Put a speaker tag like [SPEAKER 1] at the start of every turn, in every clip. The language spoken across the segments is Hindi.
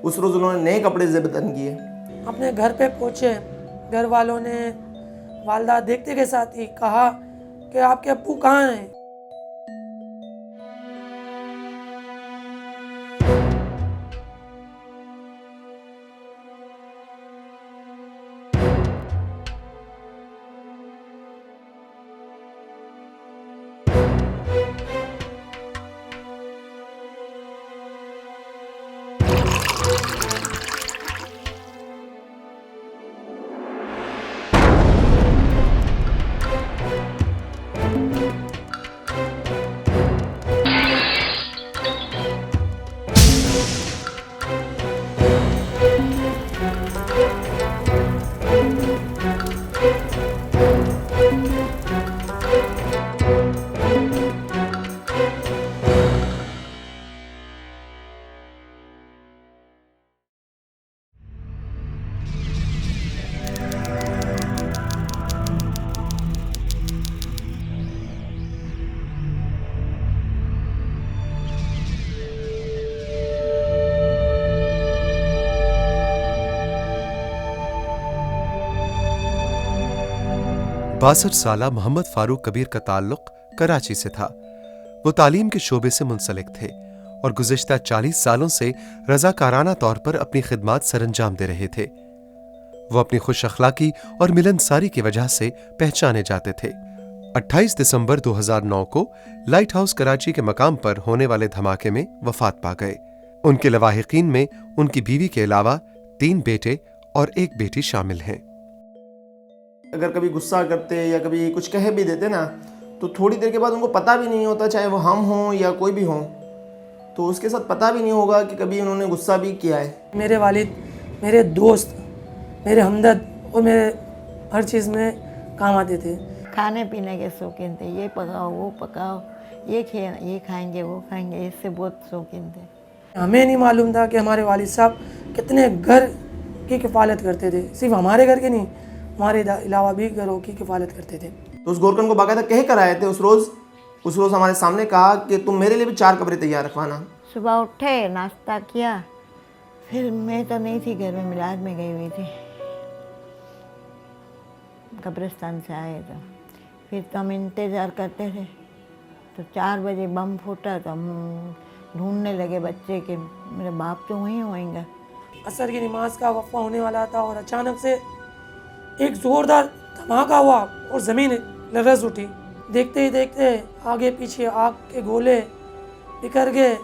[SPEAKER 1] उस रोज़ उन्होंने नए कपड़े ज़ेबतन किए।
[SPEAKER 2] अपने घर पे पहुँचे, घर वालों ने वालदा देखते के साथ ही कहा कि आपके अब्बू कहाँ हैं।
[SPEAKER 3] बासठ साला मोहम्मद फारूक कबीर का ताल्लुक कराची से था। वो तालीम के शोबे से मुंसलिक थे और गुज़िश्ता 40 सालों से रज़ाकाराना तौर पर अपनी खिदमात सरंजाम दे रहे थे। वो अपनी खुश अखलाकी और मिलनसारी की वजह से पहचाने जाते थे। 28 दिसंबर 2009 को लाइट हाउस कराची के मकाम पर होने वाले धमाके में वफात पा गए। उनके लवाहिकीन में उनकी बीवी के अलावा 3 बेटे और 1 बेटी शामिल हैं।
[SPEAKER 1] अगर कभी गुस्सा करते या कभी कुछ कह भी देते ना, तो थोड़ी देर के बाद उनको पता भी नहीं होता, चाहे वो हम हों या कोई भी हों, तो उसके साथ पता भी नहीं होगा कि कभी उन्होंने गुस्सा भी किया है।
[SPEAKER 2] मेरे वालिद, मेरे दोस्त, मेरे हमदर्द और मेरे हर चीज़ में काम आते थे।
[SPEAKER 4] खाने पीने के शौकीन थे, ये पकाओ वो पकाओ, ये खाएंगे वो खाएंगे, इससे बहुत शौकीन थे।
[SPEAKER 2] हमें नहीं मालूम था कि हमारे वालिद साहब कितने घर की किफ़ालत करते थे। सिर्फ हमारे घर के नहीं, हमारे अलावा भी घरों की किफ़ालत करते थे।
[SPEAKER 1] तो उस गोरकन को बाकायदा कह कर आए थे उस रोज़ हमारे सामने कहा कि तुम मेरे लिए भी 4 कमरे तैयार रखवाना।
[SPEAKER 4] सुबह उठे, नाश्ता किया, फिर मैं तो नहीं थी घर में, मिलाद में गई हुई थी। कब्रिस्तान से आए तो फिर तो हम इंतज़ार करते थे, तो 4 बजे बम फूटा तो हम ढूंढने लगे बच्चे के, मेरे बाप तो वहीं होएंगे।
[SPEAKER 2] असर की नमाज का वक्फा होने वाला था और अचानक से एक ज़ोरदार धमाका हुआ और ज़मीन लरज़ उठी। देखते ही देखते आगे पीछे आग के गोले बिखर गए,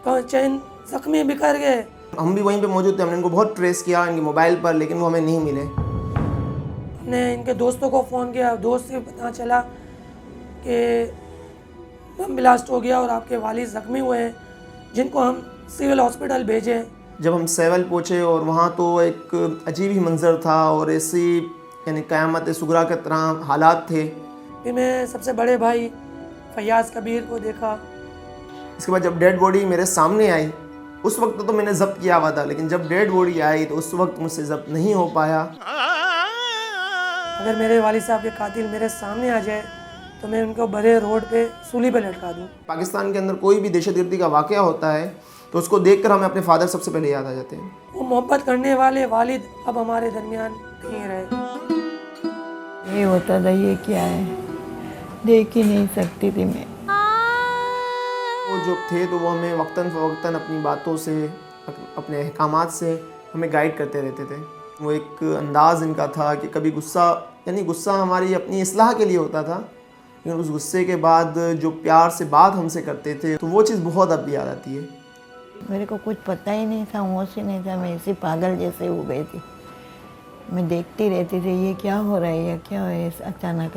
[SPEAKER 2] चैन ज़ख्मी बिखर गए।
[SPEAKER 1] हम भी वहीं पे मौजूद थे, हमने इनको बहुत ट्रेस किया इनके मोबाइल पर, लेकिन वो हमें नहीं मिले।
[SPEAKER 2] हमने इनके दोस्तों को फ़ोन किया, दोस्त से पता चला कि बम ब्लास्ट हो गया और आपके वालिद ज़ख्मी हुए हैं, जिनको हम सिविल हॉस्पिटल भेजे।
[SPEAKER 1] जब हम सेवल पहुँचे और वहाँ तो एक अजीब ही मंज़र था और ऐसी यानी क़यामत सुगरा के तरह हालात थे।
[SPEAKER 2] फिर मैं सबसे बड़े भाई फयाज़ कबीर को देखा।
[SPEAKER 1] इसके बाद जब डेड बॉडी मेरे सामने आई, उस वक्त तो मैंने ज़ब्त किया हुआ था, लेकिन जब डेड बॉडी आई तो उस वक्त मुझसे ज़ब्त नहीं हो पाया।
[SPEAKER 2] अगर मेरे वालिद साहब के कातिल मेरे सामने आ जाए तो मैं उनको बड़े रोड पे सूली पे लटका दूँ।
[SPEAKER 1] पाकिस्तान के अंदर कोई भी दहशतगर्दी का वाक़या होता है तो उसको देखकर हमें अपने फादर सबसे पहले याद आ जाते हैं।
[SPEAKER 2] वो मोहब्बत करने वाले वालिद अब हमारे दरमियान नहीं रहे।
[SPEAKER 4] ये होता था, ये क्या है, देख ही नहीं सकती थी मैं।
[SPEAKER 1] वो जो थे तो वो हमें वक्तन फ़वक्तन अपनी बातों से, अपने अहकामात से हमें गाइड करते रहते थे। वो एक अंदाज़ इनका था कि कभी गुस्सा हमारी अपनी इस्लाह के लिए होता था, लेकिन उस गुस्से के बाद जो प्यार से बात हमसे करते थे तो वो चीज़ बहुत अब भी याद आती है।
[SPEAKER 4] मेरे को कुछ पता ही नहीं था, होश ही नहीं था, मैं ऐसी पागल जैसे हो गई थी। मैं देखती रहती थी ये क्या हो रहा है, या क्या हो रहा है अचानक।